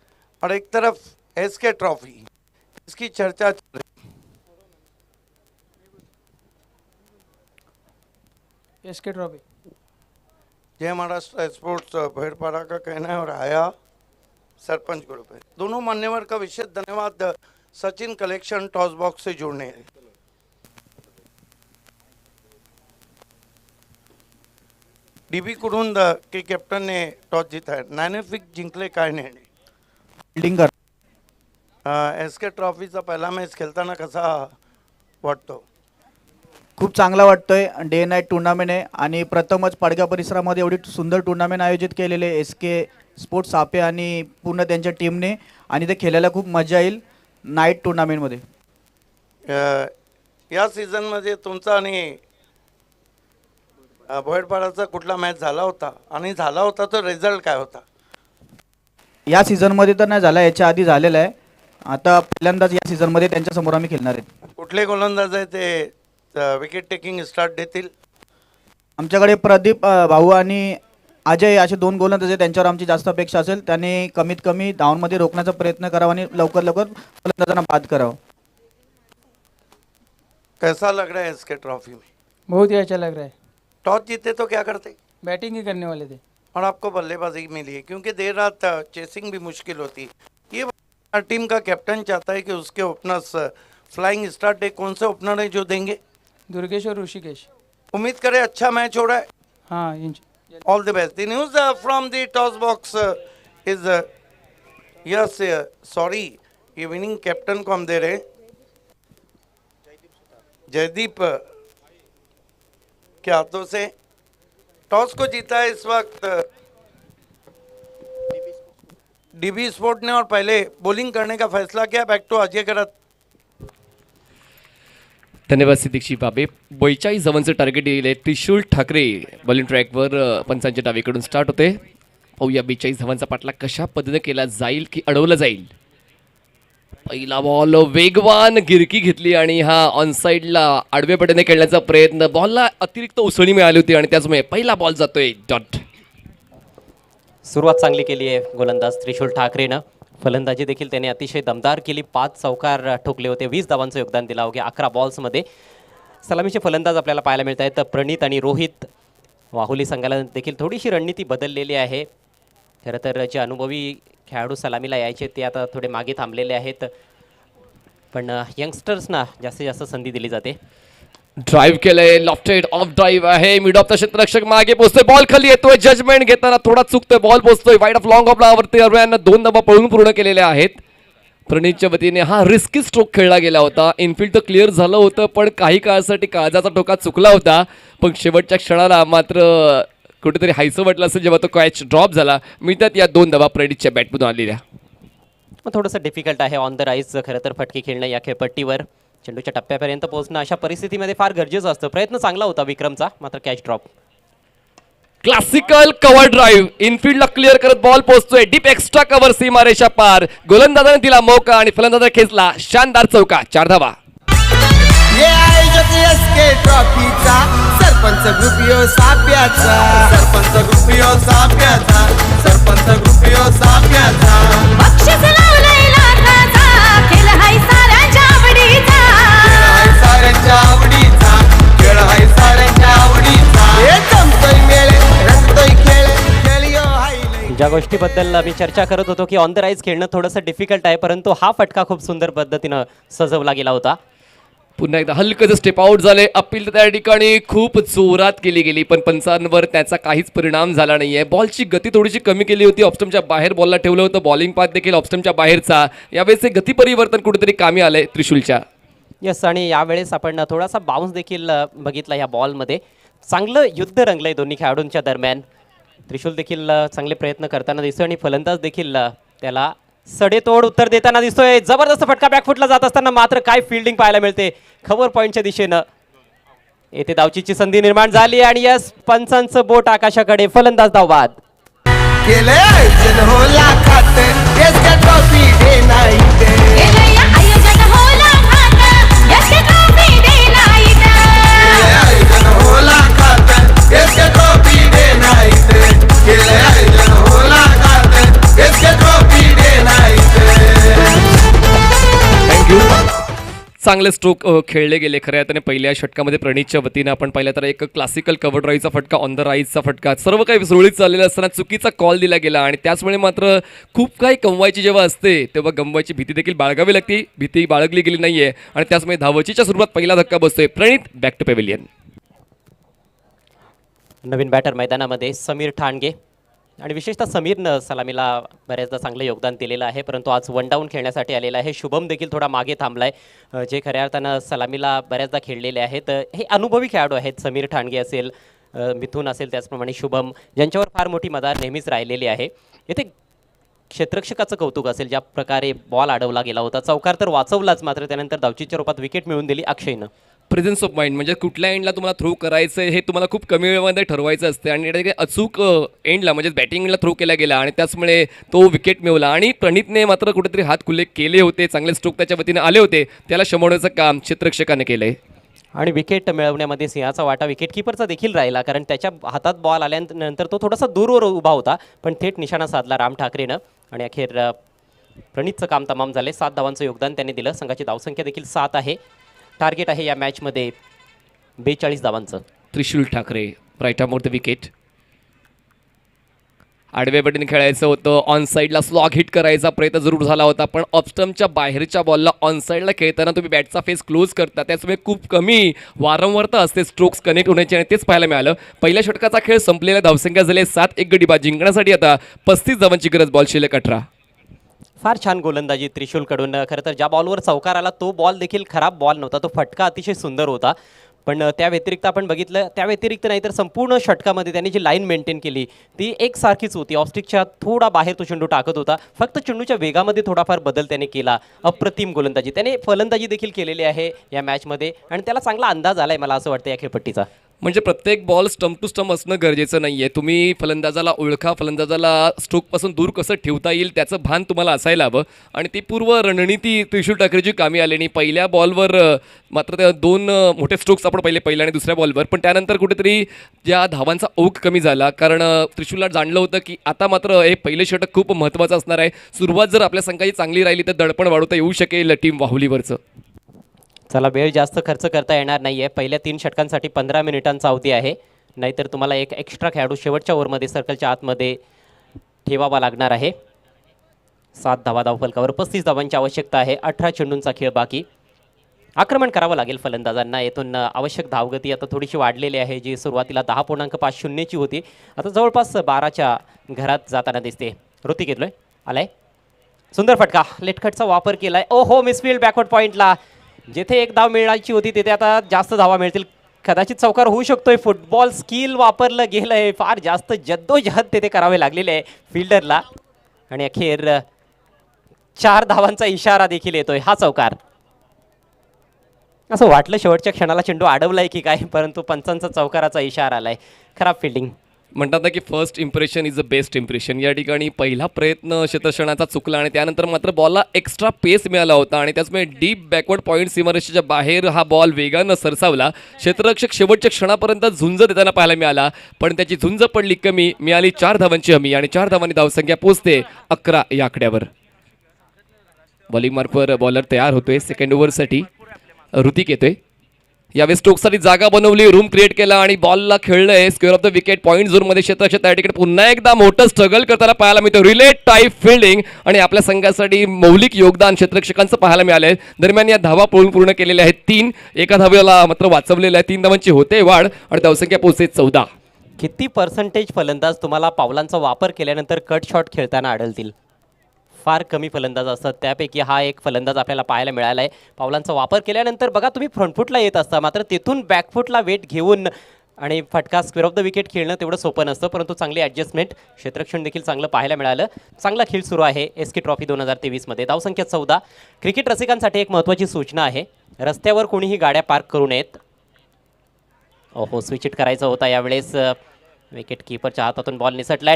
और एक तरफ एसके ट्रॉफी, इसकी चर्चा चल रही। एसके ट्रॉफी जय महाराष्ट्र स्पोर्ट्स भोईरपाड़ा का कहना है, और आया सरपंच ग्रुप है। दोनों मान्यवर का विशेष धन्यवाद सचिन कलेक्शन टॉस बॉक्स से जुड़ने हैं। डीबी कुरुंद के कैप्टन ने टॉस जीता है। नाणेफेक जिंकले काय निर्णय? फिल्डिंग कर एसके ट्रॉफीचा पहिला मॅच खेळताना कसा वाटतो? खूप चांगला वाटतोय. डे नाईट टुर्नामेंट आहे आणि प्रथमच पाडगा परिसरामध्ये एवढी सुंदर टुर्नामेंट आयोजित केलेले एस के स्पोर्ट्स सापे आणि पूर्ण त्यांच्या टीमने, आणि ते खेळायला खूप मजा येईल नाईट टुर्नामेंटमध्ये. या सीझनमध्ये तुमचा आणि भोयरपाडाचा कुठला मॅच झाला होता, आणि झाला होता तर रिझल्ट काय होता? या सीझनमध्ये तर नाही झाला, याच्या आधी झालेला आहे. आता पहिल्यांदाच या सीझनमध्ये त्यांच्यासमोर आम्ही खेळणार आहेत. कुठले गोलंदाज आहे ते विकेट टेकिंग स्टार्ट देतील? आमच्याकडे प्रदीप भाऊ आणि अजय असे 2 गोलंदाज आहेत, त्यांच्यावर आमची जास्त अपेक्षा असेल. त्यांनी कमीत कमी धावांमध्ये रोखण्याचा प्रयत्न करावा आणि लवकर गोलंदाजांना बाद करावं. कैसा लग रहा है इसके ट्रॉफी में? बहुत ही अच्छा लग रहा है. टॉस जीते तो क्या करते? बैटिंग ही करने वाले थे. और आपको बल्लेबाजी मिली है, क्योंकि देर रात चेसिंग भी मुश्किल होती. ये टीम का कैप्टन चाहता है कि उसके ओपनर्स फ्लाइंग स्टार्ट डे कौन से ओपनर है जो देंगे? दुर्गेश और ऋषिकेश. उम्मीद करें अच्छा मैच हो रहा है. हाँ All the best. The news from the toss box is yes, sorry, ये विनिंग कैप्टन को हम दे रहे हैं, जयदीप के हाथों से. टॉस को जीता है इस वक्त डीबी स्पोर्ट ने, और पहले बॉलिंग करने का फैसला किया. बैक टू अजय करत. धन्यवाद सिद्धीक्षी बाबे. 42 धावांचं टार्गेट दिले त्रिशूल ठाकरे बॉलिंग ट्रॅकवर पंचांच्या डावीकडून स्टार्ट होते. पाहूया 42 धावांचा पाठला कशा पद्धतीने केला जाईल की अडवला जाईल. पहिला बॉल वेगवान गिरकी घेतली आणि हा ऑन साईडला आडव्या पट्टीने खेळण्याचा प्रयत्न. बॉलला अतिरिक्त उसळी मिळाली होती आणि त्याचमुळे पहिला बॉल जातोय डॉट. सुरुवात चांगली केली आहे गोलंदाज त्रिशूल ठाकरेनं. फलंदाजी देखील त्याने अतिशय दमदार केली. 5 चौकार ठोकले होते. 20 धावांचं योगदान दिलं अवघ्या 11 बॉल्समध्ये. सलामीचे फलंदाज आपल्याला पाहायला मिळत आहेत प्रणित आणि रोहित. वाहुली संघाला देखील थोडीशी रणनीती बदललेली आहे. खरं तर जे अनुभवी खेळाडू सलामीला यायचे ते आता थोडे मागे थांबलेले आहेत, पण यंगस्टर्सना जास्तीत जास्त संधी दिली जाते. ड्राईव्ह केलंय, लॉफ्टेड ऑफ ड्राईव्ह आहे. मिड ऑफ द क्षेत्ररक्षक मागे पोहोचतोय, बॉल खाली येतोय. जजमेंट घेताना थोडा चुकतोय, बॉल पोहोचतोय वाईड ऑफ लॉंग ऑफ लावरती. अरव्यांना 2 धावा पळून पूर्ण केलेल्या आहेत. प्रणीतच्या वतीने हा रिस्की स्ट्रोक खेळला गेला होता. इनफिल्ड तर क्लिअर झालं होतं, पण काही काळासाठी काळजाचा टोका चुकला होता. पण शेवटच्या क्षणाला मात्र कुठेतरी हायचं वाटलं असेल जेव्हा तो कॅच ड्रॉप झाला. मिळतात या 2 धावा प्रणीतच्या बॅटमधून आलेल्या. थोडंसं डिफिकल्ट आहे ऑन द राईज खरं तर फटके खेळणं या खेळपट्टीवर. चेंडूच्या टप्प्यापर्यंत पोहोचणं अशा परिस्थितीमध्ये फार गरजेचं असतं. प्रयत्न चांगला होता विक्रमचा, मात्र catch drop. Classical cover drive, इनफिल्डला क्लिअर करत बॉल पोहोचतोय डीप एक्स्ट्रा कव्हर सीमारेषा पार. गोलंदाजाने दिला मौका आणि फलंदाजाने खेचला शानदार चौका. 4 धावा. हे आयोजक एसके ट्रॉफीचा सरपंच ग्रुप यो साप्याचा. सरपंच ग्रुप यो साप्याचा. सरपंच ग्रुप यो साप्याचा. बक्षीस लावलंय लाखाचा, खेळ हाय साऱ्यांच्या आवडीचा. खेळ हाय साऱ्यांच्या आवडीचा. खेळ हाय साऱ्यांच्या आवडीचा. हे जमतोय मेळे, रंगतोय खेळ, खेळ यो हाय लय. ज्या गोष्टीबद्दल मी चर्चा करत होतो की ऑन द राईज खेळणं थोडंसं डिफिकल्ट आहे, परंतु हा फटका खूप सुंदर पद्धतीनं सजवला गेला होता. पुन्हा एकदा हलकं स्टेप आउट झाले. अपील त्या ठिकाणी खूप जोरात केली गेली, पण पंचांवर त्याचा काहीच परिणाम झाला नाहीये. बॉलची गती थोडीशी कमी केली होती. ऑफस्टमच्या बाहेर बॉलला ठेवलं होतं. बॉलिंग पाथ देखील ऑफस्टमच्या बाहेरचा. यावेळेस गती परिवर्तन कुठेतरी कामी आलंय त्रिशूलच्या. यस, आणि यावेळेस आपण थोडासा बाउन्स देखील बघितला या बॉलमध्ये. चांगलं युद्ध रंगलंय दोन्ही खेळाडूंच्या दरम्यान. त्रिशूल देखील चांगले प्रयत्न करताना दिसतोय आणि फलंदाज देखील त्याला सडेतोड उत्तर देताना दिसतोय. जबरदस्त फटका बॅकफुटला जात असताना मात्र काय फिल्डिंग पाहायला मिळते खबर पॉईंटच्या दिशेनं. येथे धावचीची संधी निर्माण झाली आणि यस, पंचांचं बोट आकाशाकडे. फलंदाज धावबाद. केलंय आयोजन हो लाखात. SK trophy day night. केलंय आयोजन हो लाखात, एसके ट्रॉफी डे नाईट. केलंय आयोजन हो लाखात. SK trophy day night. केलंय आयोजन हो लाखात. SK trophy day night. Thank you. चांगले स्ट्रोक खेळले गेले खऱ्या अर्थाने. पहिल्या षटकामध्ये प्रणीतच्या वतीने आपण पाहिलं तर एक क्लासिकल कव्हर ड्राईव्हचा फटका, ऑन द राईजचा फटका, सर्व काही सुरळीत चाललेलं असताना चुकीचा कॉल दिला गेला आणि त्याचमुळे मात्र खूप काही कमवायची जेव्हा असते तेव्हा गमवायची भीती देखील बाळगावी लागते. भीती बाळगली गेली नाहीये आणि त्याचमुळे धावचीच्या सुरुवात पहिला धक्का बसतोय. प्रणीत back to pavilion. Naveen batter मैदानामध्ये समीर ठाणगे. आणि विशेषतः समीरनं सलामीला बऱ्याचदा चांगलं योगदान दिलेलं आहे, परंतु आज वन डाऊन खेळण्यासाठी आलेला आहे. शुभम देखील थोडा मागे थांबला आहे, जे खऱ्या अर्थानं सलामीला बऱ्याचदा खेळलेले आहेत. हे अनुभवी खेळाडू आहेत. समीर ठाणगे असेल, मिथून असेल, त्याचप्रमाणे शुभम, ज्यांच्यावर फार मोठी मदार नेहमीच राहिलेली आहे. येथे क्षेत्ररक्षकाचं कौतुक असेल, ज्या प्रकारे बॉल अडवला गेला होता. चौकार तर वाचवलाच, मात्र त्यानंतर धावचीच्या रूपात विकेट मिळवून दिली अक्षयनं. प्रेझेन्स ऑफ माइंड म्हणजे कुठल्या एंडला तुम्हाला थ्रो करायचं हे तुम्हाला खूप कमी वेळामध्ये ठरवायचं असते आणि इकडे अचूक एंडला म्हणजे बॅटिंगला थ्रो केला गेला आणि त्याचमुळे तो विकेट मिळवला. आणि प्रणितने मात्र कुठेतरी हात खुले केले होते, चांगले स्ट्रोक त्याच्या वतीने आले होते, त्याला शमवण्याचं काम क्षेत्ररक्षकाने केलं आहे. आणि विकेट मिळवण्यामध्ये सिंहाचा वाटा विकेटकीपरचा देखील राहिला, कारण त्याच्या हातात बॉल आल्यानंतर तो थोडासा दूरवर उभा होता, पण थेट निशाणा साधला राम ठाकरेनं. आणि अखेर प्रणितचं काम तमाम झाले. 7 धावांचं योगदान त्यांनी दिलं. संघाची धावसंख्या देखील 7 आहे. टार्गेट आहे या मॅचमध्ये 42 धावांचं. Trishul Thackeray right arm the wicket. आडव्या बटन खेळायचं होतं, ऑन साईडला स्लॉग हिट करायचा प्रयत्न जरूर झाला होता, पण ऑफस्टम्पच्या बाहेरच्या बॉलला ऑन साईडला खेळताना तुम्ही बॅटचा फेस क्लोज करता, त्याच्यामुळे खूप कमी वारंवारता असते स्ट्रोक्स कनेक्ट होण्याची आणि तेच पाहायला मिळालं. पहिल्या षटकाचा खेळ संपलेला, धावसंख्या झाली 7. एक गडी बाद जिंकण्यासाठी आता 35 धावांची गरज. बॉल शिल्लक 18. फार छान गोलंदाजी त्रिशूलकडून. खरं तर ज्या बॉलवर चौकार आला तो बॉल देखील खराब बॉल नव्हता, तो फटका अतिशय सुंदर होता. पण त्या व्यतिरिक्त आपण बघितलं, त्या व्यतिरिक्त नाही तर संपूर्ण षटकामध्ये त्यांनी जी लाईन मेंटेन केली ती एकसारखीच होती. ऑफस्टिकच्या थोडा बाहेर तो चेंडू टाकत होता, फक्त चेंडूच्या वेगामध्ये थोडाफार बदल त्याने केला. अप्रतिम गोलंदाजी, त्याने फलंदाजी देखील केलेली आहे या मॅचमध्ये आणि त्याला चांगला अंदाज आला आहे मला असं वाटतं या खेळपट्टीचा. म्हणजे प्रत्येक बॉल स्टंप टू स्टंप असणं गरजेचं नाही आहे. तुम्ही फलंदाजाला ओळखा, फलंदाजाला स्ट्रोकपासून दूर कसं ठेवता येईल त्याचं भान तुम्हाला असायला हवं आणि ती पूर्व रणनीती त्रिशूल ठाकरेची कामी आली. आणि पहिल्या बॉलवर मात्र त्या 2 मोठे स्ट्रोक्स आपण पहिल्या आणि दुसऱ्या बॉलवर, पण त्यानंतर कुठेतरी ज्या धावांचा ओघ कमी झाला, कारण त्रिशूलला जाणलं होतं की आता मात्र हे पहिले षटक खूप महत्त्वाचं असणार आहे. सुरुवात जर आपल्या संघाची चांगली राहिली तर दडपण वाढवता येऊ शकेल टीम वाहुलीवरचं. चला, वेळ जास्त खर्च करता येणार नाही आहे. पहिल्या 3 षटकांसाठी 15 मिनिटांचा अवधी आहे, नाहीतर तुम्हाला एक एक्स्ट्रा खेळाडू शेवटच्या ओव्हरमध्ये सर्कलच्या आतमध्ये ठेवावा लागणार आहे. 7 धावा धावफलकावर, 35 धावांची आवश्यकता आहे. 18 चेंडूंचा खेळ बाकी. आक्रमण करावं लागेल फलंदाजांना. येथून आवश्यक धावगती आता थोडीशी वाढलेली आहे, जी सुरुवातीला 10.50 होती, आता जवळपास 12च्या घरात जाताना दिसते. ऋतिक येतोय, आलाय, सुंदर फटका, लेटखटचा वापर केलाय. ओहो, मिसफिल्ड बॅकवर्ड पॉईंटला. जिथे 1 धाव मिळायची होती तिथे आता जास्त धावा मिळतील. कदाचित चौकार होऊ शकतोय. फुटबॉल स्किल वापरलं गेलं आहे, फार जास्त जद्दोजहद तिथे करावे लागलेले आहे फिल्डरला. आणि अखेर 4 धावांचा इशारा देखील येतोय. हा चौकार, असं वाटलं शेवटच्या क्षणाला चेंडू अडवलाय की काय, परंतु पंचांचा चौकाराचा इशारा आलाय. खराब फिल्डिंग. म्हणतात ना की first impression is the best impression. या ठिकाणी पहिला प्रयत्न क्षेत्ररक्षणाचा चुकला आणि त्यानंतर मात्र बॉलला एक्स्ट्रा पेस मिळाला होता आणि त्याचमुळे डीप बॅकवर्ड पॉईंट सीमारेषेच्या बाहेर हा बॉल वेगानं सरसावला. क्षेत्ररक्षक शेवटच्या क्षणापर्यंत झुंज देताना पाहायला मिळाला, पण त्याची झुंज पडली कमी. मिळाली 4 धावांची हमी आणि 4 धावांनी धावसंख्या पोहोचते 11 या आकड्यावर. बॉलिंग मार्कवर बॉलर तयार होतोय सेकंड ओव्हरसाठी. ऋतिक येतोय. यावेळी स्टोक्ससाठी जागा बनवली, रूम क्रिएट केला आणि बॉलला खेळलंय square off the wicket point झोनमध्ये. क्षेत्ररक्षक त्या ठिकाणी पुन्हा एकदा मोठं स्ट्रगल करताना पाहायला मिळतं. रिले टाईप फिल्डिंग आणि आपल्या संघासाठी मौलिक योगदान क्षेत्ररक्षकांचं पाहायला मिळालंय. दरम्यान या धावा पूर्ण केलेल्या आहेत 3. एका धावेला मात्र वाचवलेलं आहे. 3 धावांची होते वाढ आणि धावसंख्या पोहोचते 14. किती पर्सेंटेज फलंदाज तुम्हाला पावलांचा वापर केल्यानंतर कट शॉट खेळताना आढळतील? फार कमी फलंदाज असतात, त्यापैकी हा एक फलंदाज आपल्याला पाहायला मिळाला आहे. पावलांचा वापर केल्यानंतर बघा, तुम्ही फ्रंटफुटला येत असता, मात्र तिथून बॅकफुटला वेट घेऊन आणि फटका स्क्वेअर ऑफ द विकेट खेळणं तेवढं सोपं नसतं, परंतु चांगली ॲडजस्टमेंट, क्षेत्ररक्षण देखील चांगलं पाहायला मिळालं. चांगला खेळ सुरू आहे एस के ट्रॉफी 2023मध्ये. धावसंख्या 14. क्रिकेट रसिकांसाठी एक महत्त्वाची सूचना आहे, रस्त्यावर कोणीही गाड्या पार्क करू नयेत. ओहो, स्विच हिट करायचा होता यावेळेस. विकेट कीपरच्या हातातून बॉल निसटलाय.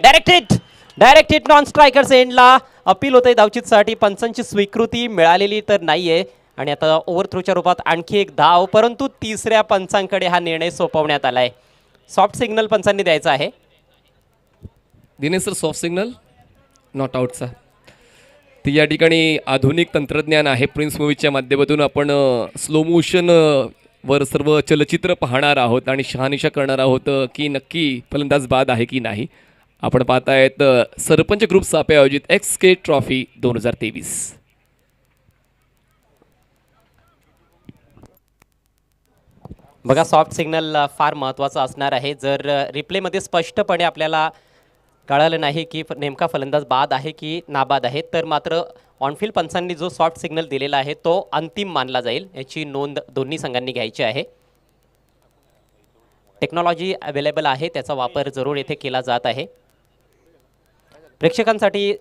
डायरेक्ट हिट नॉन स्ट्रायकर्स एंडला. अपील होतंय धावचीतसाठी. पंचांची स्वीकृती मिळालेली तर नाहीये आणि आता ओव्हरथ्रोच्या रूपात आणखी एक धाव, परंतु 3ऱ्या पंचांकडे हा निर्णय सोपवण्यात आलाय. सॉफ्ट सिग्नल पंचांनी द्यायचा आहे. Dinesh sir, soft signal not आउटचा. ती या ठिकाणी आधुनिक तंत्रज्ञान आहे. प्रिन्स मूवीच्या माध्यमातून आपण स्लो मोशन वर सर्व चलचित्र पाहणार आहोत आणि शहानिशा करणार आहोत की नक्की फलंदाज बाद आहे की नाही. आपण पाहतायत सरपंच ग्रुप सापे आयोजित XK ट्रॉफी 2023. बघा, सॉफ्ट सिग्नल फार महत्त्वाचा असणार आहे. जर रिप्लेमध्ये स्पष्टपणे आपल्याला कळालं नाही की नेमका फलंदाज बाद आहे की नाबाद आहे, तर मात्र ऑनफिल्ड पंचांनी जो सॉफ्ट सिग्नल दिलेला आहे तो अंतिम मानला जाईल, याची नोंद दोन्ही संघांनी घ्यायची आहे. टेक्नॉलॉजी अवेलेबल आहे, त्याचा वापर जरूर येथे केला जात आहे. प्रेक्षकांसाठी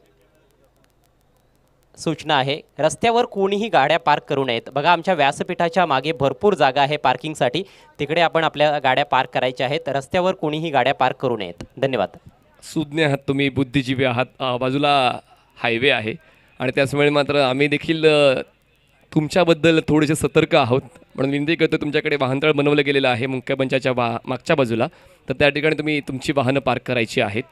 सूचना आहे, रस्त्यावर कोणीही गाड्या पार्क करू नयेत. बघा, आमच्या व्यासपीठाच्या मागे भरपूर जागा आहे पार्किंगसाठी, तिकडे आपण आपल्या गाड्या पार्क करायच्या आहेत. रस्त्यावर कोणीही गाड्या पार्क करू नयेत. धन्यवाद. सुज्ञ आहात तुम्ही, बुद्धिजीवी आहात. बाजूला हायवे आहे आणि त्याचमुळे मात्र आम्ही देखील तुमच्याबद्दल थोडेसे सतर्क आहोत. म्हणून विनंती करतो, तुमच्याकडे वाहनतळ बनवलं गेलेलं आहे मुख्य मंचाच्या मागच्या बाजूला, तर त्या ठिकाणी तुम्ही तुमची वाहनं पार्क करायची आहेत.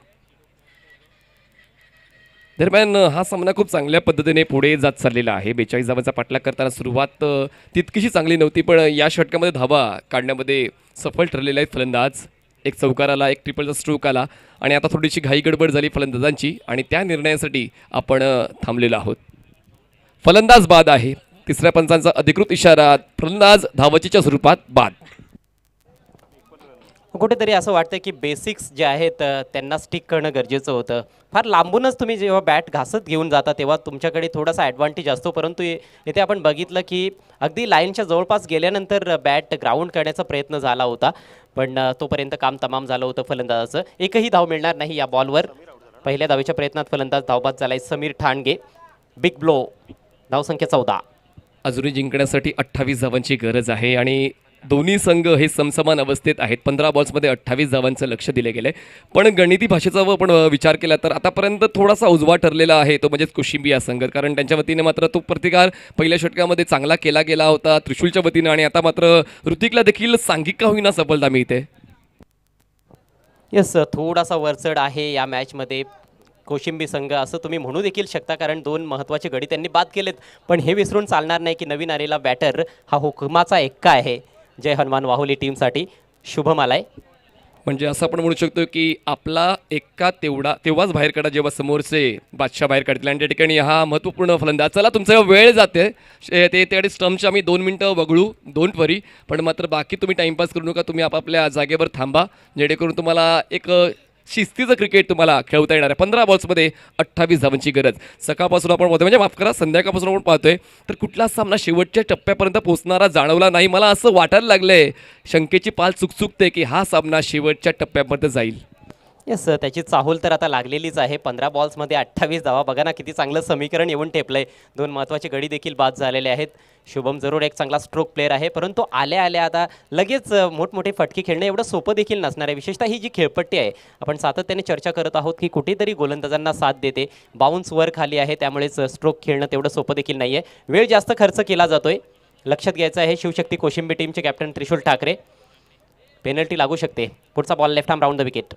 दरम्यान हा सामना खूप चांगल्या पद्धतीने पुढे जात चाललेला आहे. 42 धावांचा पाठलाग करताना सुरुवात तितकीशी चांगली नव्हती, पण या षटकामध्ये धावा काढण्यामध्ये सफल ठरलेले आहेत फलंदाज. एक चौकार आला, एक ट्रिपलचा स्ट्रोक आला आणि आता थोडीशी घाई गडबड झाली फलंदाजांची आणि त्या निर्णयासाठी आपण थांबलेलो आहोत. फलंदाज बाद आहे. तिसऱ्या पंचांचा अधिकृत इशारा, फलंदाज धावचीच्या स्वरूपात बाद. कुठेतरी असं वाटतं की बेसिक्स जे आहेत त्यांना स्टिक करणं गरजेचं होतं. फार लांबूनच तुम्ही जेव्हा बॅट घासत घेऊन जाता तेव्हा तुमच्याकडे थोडासा ॲडव्हान्टेज असतो, परंतु इथे आपण बघितलं की अगदी लाईनच्या जवळपास गेल्यानंतर बॅट ग्राउंड करण्याचा प्रयत्न झाला होता, पण तोपर्यंत काम तमाम झालं होतं फलंदाजाचं. एकही धाव मिळणार नाही या बॉलवर. पहिल्या धावेच्या प्रयत्नात फलंदाज धावबाद झालाय समीर ठाणगे. बिग ब्लो, धावसंख्या 14. अजूनही जिंकण्यासाठी 28 धावांची गरज आहे आणि दोन्ही संघ हे समसमान अवस्थेत आहेत. 15 बॉल्समध्ये 28 धावांचं लक्ष दिले गेले. पण गणिती भाषेचा पण विचार केला तर आतापर्यंत थोडासा उजवा ठरलेला आहे तो म्हणजेच कोशिंबी या संघ, कारण त्यांच्या वतीने मात्र तो प्रतिकार पहिल्या षटकामध्ये चांगला केला गेला होता त्रिशूलच्या वतीनं, आणि आता मात्र ऋतिकला देखील सांघिक का होईना सफलता मिळते. येस, थोडासा वरचढ आहे या मॅचमध्ये कोशिंबी संघ असं तुम्ही म्हणू देखील शकता, कारण 2 महत्त्वाचे गडी त्यांनी बाद केलेत. पण हे विसरून चालणार नाही की नवीन आलेला बॅटर हा हुकमाचा एक्का आहे जय हनुमान वाहुली टीमसाठी. शुभम आलाय. म्हणजे असं आपण म्हणू शकतो की आपला एक्का तेव्हाच बाहेर काढा जेव्हा समोरचे बादशाह बाहेर काढतील, आणि त्या ठिकाणी हा महत्त्वपूर्ण फलंदाज. चला, तुमचा वेळ जाते ते त्याकडे स्टम्पच्या आम्ही 2 मिनटं वगळू, डोंट वरी. पण मात्र बाकी तुम्ही टाईमपास करू नका, तुम्ही आपापल्या जागेवर थांबा, जेणेकरून तुम्हाला एक शिस्तीचं क्रिकेट तुम्हाला खेळता येणार आहे. 15 बॉल्समध्ये 28 धावांची गरज. सकाळपासून आपण पाहतोय, म्हणजे माफ करा संध्याकाळपासून आपण पाहतोय, तर कुठला सामना शेवटच्या टप्प्यापर्यंत पोहोचणारा जाणवला नाही. मला असं वाटायला लागलंय, शंकेची पाल चुकचुकते की हा सामना शेवटच्या टप्प्यापर्यंत जाईल. येस, त्याची चाहूल तर आता लागलेलीच आहे. 15 बॉल्समध्ये 28 धावा, बघा ना किती चांगलं समीकरण येऊन ठेपलंय. 2 महत्त्वाचे गडी देखील बाद झालेले आहेत. शुभम जरूर एक चांगला स्ट्रोक प्लेअर आहे, परंतु आल्या आता लगेच मोठमोठे फटके खेळणं एवढं सोपं देखील नसणार आहे. विशेषतः ही जी खेळपट्टी आहे, आपण सातत्याने चर्चा करत आहोत की कुठेतरी गोलंदाजांना साथ देते. बाउन्स वर खाली आहे, त्यामुळेच स्ट्रोक खेळणं तेवढं सोपं देखील नाही आहे. वेळ जास्त खर्च केला जातोय, लक्षात घ्यायचं आहे. शिवशक्ती कोशिंबी टीमचे कॅप्टन त्रिशूल ठाकरे. पेनल्टी लागू शकते. पुढचा ball left arm round the wicket.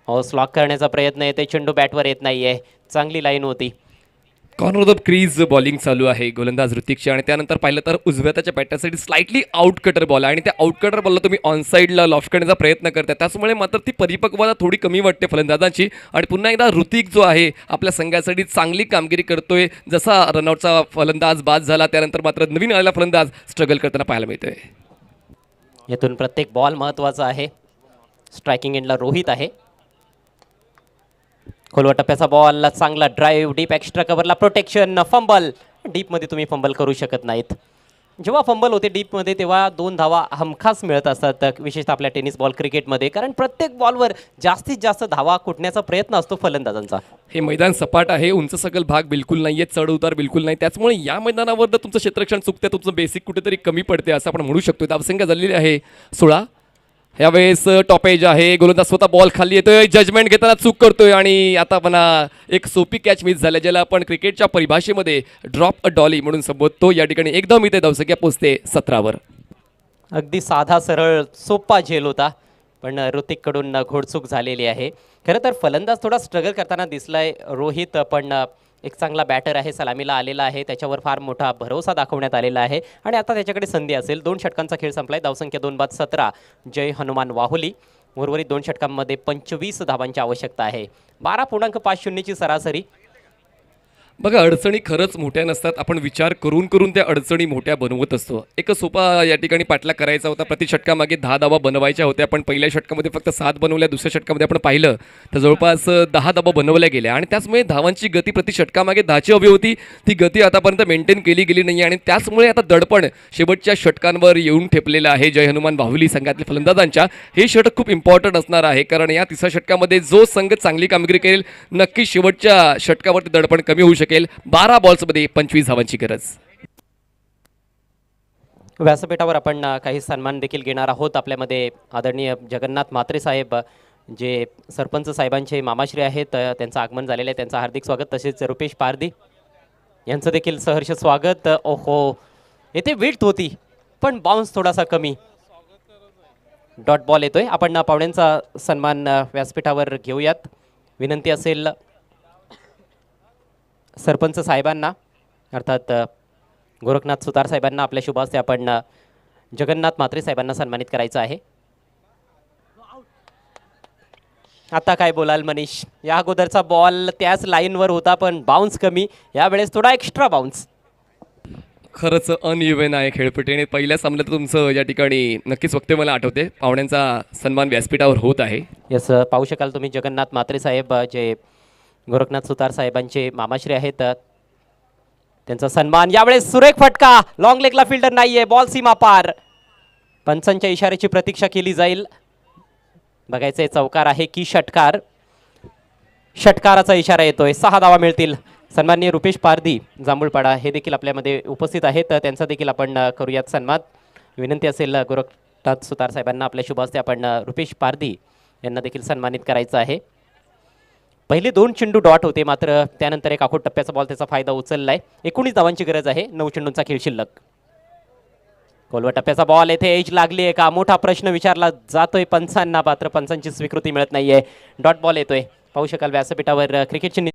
Slog करण्याचा प्रयत्न येते, चेंडू बॅटवर येत नाहीये. चांगली लाईन होती. Corner of the crease bowling चालू आहे गोलंदाज ऋतिकची, आणि त्यानंतर पाहिलं तर उजव्या त्याच्या बॅटरसाठी स्लाइटली आउट कटर बॉल आहे आणि त्या आउट कटर बॉलला तुम्ही ऑन साईडला लॉफ्ट करण्याचा प्रयत्न करताय, त्याचमुळे मात्र ती परिपक्वता थोडी कमी वाटते फलंदाजांची. आणि पुन्हा एकदा ऋतिक जो आहे आपल्या संघासाठी चांगली कामगिरी करतोय. जसा रनआउटचा फलंदाज बाद झाला त्यानंतर मात्र नवीन आलेला फलंदाज स्ट्रगल करताना पाहायला मिळतोय. यातून प्रत्येक बॉल महत्त्वाचा आहे. स्ट्रायकिंग एंडला रोहित आहे. खोलवा टप्प्याचा बॉल, चांगला ड्राईव्ह, डीप एक्स्ट्रा कव्हरला प्रोटेक्शन, फंबल. डीपमध्ये तुम्ही फंबल करू शकत नाहीत. जेव्हा फंबल होते डीपमध्ये तेव्हा 2 धावा हमखास मिळत असतात, विशेषतः आपल्या टेनिस बॉल क्रिकेटमध्ये, कारण प्रत्येक बॉलवर जास्तीत जास्त धावा कुटण्याचा प्रयत्न असतो फलंदाजांचा. हे मैदान सपाट आहे, उंच सकल भाग बिलकुल नाही आहे, चढ उतार बिलकुल नाही, त्याचमुळे या मैदानावर जर तुमचं क्षेत्ररक्षण चुकते, तुमचं बेसिक कुठेतरी कमी पडते असं आपण म्हणू शकतो. धावसंख्या झालेली आहे 16. यावेळेस टॉप एज आहे, गोलंदाज स्वतः बॉल खाली येतोय, जजमेंट घेताना चूक करतोय आणि आता पण एक सोपी कॅच मिस झाल्या, ज्याला आपण क्रिकेटच्या परिभाषेमध्ये ड्रॉप अ डॉली म्हणून संबोधतो. या ठिकाणी एकदम इथे धावसंख्या पोहोचते 17वर. अगदी साधा सरळ सोपा झेल होता, पण ऋतिककडून घोडचूक झालेली आहे. खरं तर फलंदाज थोडा स्ट्रगल करताना दिसलाय रोहित, पण एक चांगला बॅटर आहे, सलामीला आलेला आहे, त्याच्यावर फार मोठा भरोसा दाखवण्यात आलेला आहे आणि आता त्याच्याकडे संधी असेल. 2 षटकांचा खेळ संपलाय, धावसंख्या 2 बाद 17. जय हनुमान वाहुली. उर्वरित 2 षटकांमध्ये 25 धावांची आवश्यकता आहे. 12.50ची सरासरी. बघा, अडचणी खरंच मोठ्या नसतात. आपण विचार करून करून त्या अडचणी मोठ्या बनवत असतो. एक सोपा या ठिकाणी पाठलाग करायचा होता. प्रति षटकामागे 10 धावा बनवायच्या होत्या. पण पहिल्या षटकामध्ये फक्त 7 बनवल्या. दुसऱ्या षटकामध्ये आपण पाहिलं तर जवळपास 10 धावा बनवल्या गेल्या आणि त्याचमुळे धावांची गती प्रति षटकामागे 10ची हवी होती. ती गती आतापर्यंत मेंटेन केली गेली नाही आणि त्याचमुळे आता दडपण शेवटच्या षटकांवर येऊन ठेपलेलं आहे. जय हनुमान बाहुली संघातील फलंदाजांच्या हे षटक खूप इम्पॉर्टंट असणार आहे, कारण या तिसऱ्या षटकामध्ये जो संघ चांगली कामगिरी करेल नक्की शेवटच्या षटकावरती दडपण कमी होऊ शकेल. 12 बॉल्समध्ये 25 धावांची गरज. व्यासपीठावर आपण काही सन्मान देखील घेणार आहोत. आपल्यामध्ये आदरणीय जगन्नाथ म्हात्रे साहेब जे सरपंच साहेबांचे मामाश्री आहेत, त्यांचं आगमन झालेलं आहे. त्यांचं हार्दिक स्वागत. तसेच रुपेश पारधी यांचं देखील सहर्ष स्वागत. ओहो, येथे विड्थ होती पण बाउन्स थोडासा कमी. डॉट बॉल येतोय. आपण पाहुण्यांचा सन्मान व्यासपीठावर घेऊयात. विनंती असेल सरपंच साहेबांना अर्थात गोरखनाथ सुतार साहेबांना आपल्या शुभ हस्ते आपण जगन्नाथ म्हात्रे साहेबांना सन्मानित करायचं आहे. आता काय बोलाल मनीष, या अगोदरचा बॉल त्याच लाईनवर होता पण बाउन्स कमी, यावेळेस थोडा एक्स्ट्रा बाउन्स. खरंच अनइव्हन आहे खेळपट्टी आणि पहिल्या सामन्यात तुमचं या ठिकाणी नक्कीच वक्तव्य मला आठवते. पाहुण्यांचा सन्मान व्यासपीठावर होत आहे. यस, पाहू शकाल तुम्ही जगन्नाथ म्हात्रे साहेब जे गोरखनाथ सुतार साहेबांचे मामाश्री आहेत, त्यांचा सन्मान. यावेळेस सुरेख फटका, लॉंग लेगला फिल्डर नाहीये, बॉल सीमा पार. पंचांच्या इशाऱ्याची प्रतीक्षा केली जाईल. बघायचंय चौकार आहे की षटकार. षटकाराचा इशारा येतोय. 6 धावा मिळतील. सन्माननीय रुपेश पारधी जांभूळपाडा हे देखील आपल्यामध्ये उपस्थित आहेत. त्यांचा देखील आपण करूयात सन्मान. विनंती असेल गोरखनाथ सुतार साहेबांना आपल्या शुभ हस्ते आपण रुपेश पारधी यांना देखील सन्मानित करायचं आहे. पहिले 2 चेंडू डॉट होते, मात्र त्यानंतर एक आखोड टप्प्याचा बॉल त्याचा फायदा उचललाय. 19 धावांची गरज आहे. 9 चेंडूंचा खेळ शिल्लक. खोलवा टप्प्याचा बॉल, येथे एज लागली आहे का मोठा प्रश्न विचारला जातोय पंचांना, मात्र पंचांची स्वीकृती मिळत नाहीये. डॉट बॉल येतोय. पाहू शकाल व्यासपीठावर क्रिकेटची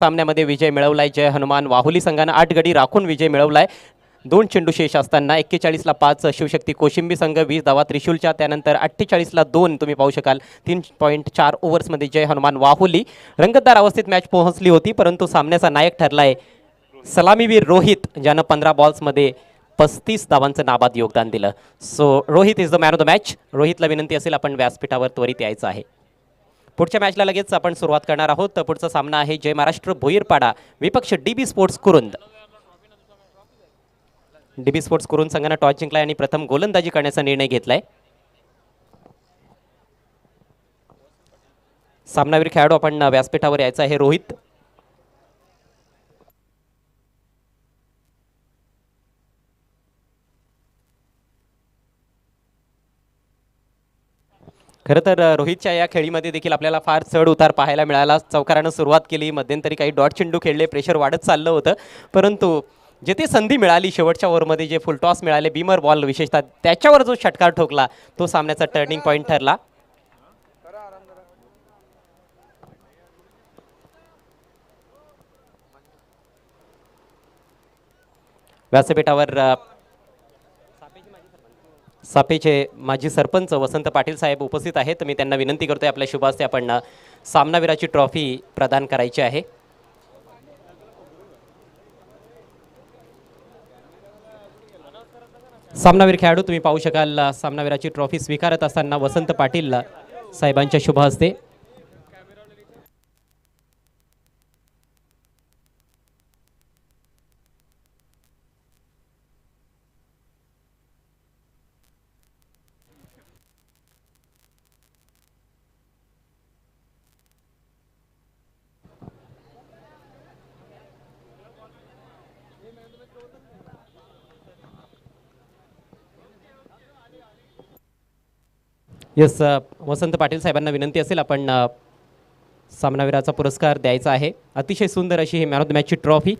सामन्यामध्ये विजय मिळवलाय जय हनुमान वाहुली संघानं 8 गडी राखून विजय मिळवलाय. 2 चेंडू शेष असताना 41ला 5 शिवशक्ती कोशिंबी संघ 20 धावा त्रिशूलच्या, त्यानंतर 48ला 2 तुम्ही पाहू शकाल 3.4 ओव्हर्समध्ये जय हनुमान वाहुली. रंगतदार अवस्थेत मॅच पोहोचली होती, परंतु सामन्याचा नायक ठरलाय सलामीवीर रोहित, ज्यानं 15 बॉल्समध्ये 35 धावांचं नाबाद योगदान दिलं. So Rohit is the man of the match. रोहितला विनंती असेल आपण व्यासपीठावर त्वरित यायचं आहे. पुढच्या मॅचला लगेच आपण सुरुवात करणार आहोत. तर पुढचा सामना आहे जय महाराष्ट्र भोईरपाडा विपक्ष डीबी स्पोर्ट्स कुरुंद. डीबी स्पोर्ट्स कुरुंद संघानं टॉस जिंकलाय आणि प्रथम गोलंदाजी करण्याचा निर्णय घेतलाय. सामनावीर खेळाडू आपण व्यासपीठावर यायचा आहे रोहित. खरं तर रोहितच्या या खेळीमध्ये देखील आपल्याला फार चढ उतार पाहायला मिळाला. चौकारानं सुरुवात केली, मध्यंतरी काही डॉट चेंडू खेळले, प्रेशर वाढत चाललं होतं, परंतु जिथे संधी मिळाली शेवटच्या ओव्हरमध्ये जे फुल टॉस मिळाले, बीमर बॉल विशेषतः त्याच्यावर जो षटकार ठोकला तो सामन्याचा टर्निंग पॉईंट ठरला. व्यासपीठावर सापेचे माजी सरपंच वसंत पाटील साहेब उपस्थित आहेत. मी त्यांना विनंती करतोय आपल्या शुभ हस्ते आपण सामनावीराची ट्रॉफी प्रदान करायची आहे. सामनावीर खेळाडू तुम्ही पाहू शकाल सामनावीराची ट्रॉफी स्वीकारत असताना वसंत पाटील साहेबांच्या शुभ हस्ते. येस, वसंत पाटील साहेबांना विनंती असेल आपण सामनावीराचा पुरस्कार द्यायचा आहे. अतिशय सुंदर अशी he man of the मॅचची trophy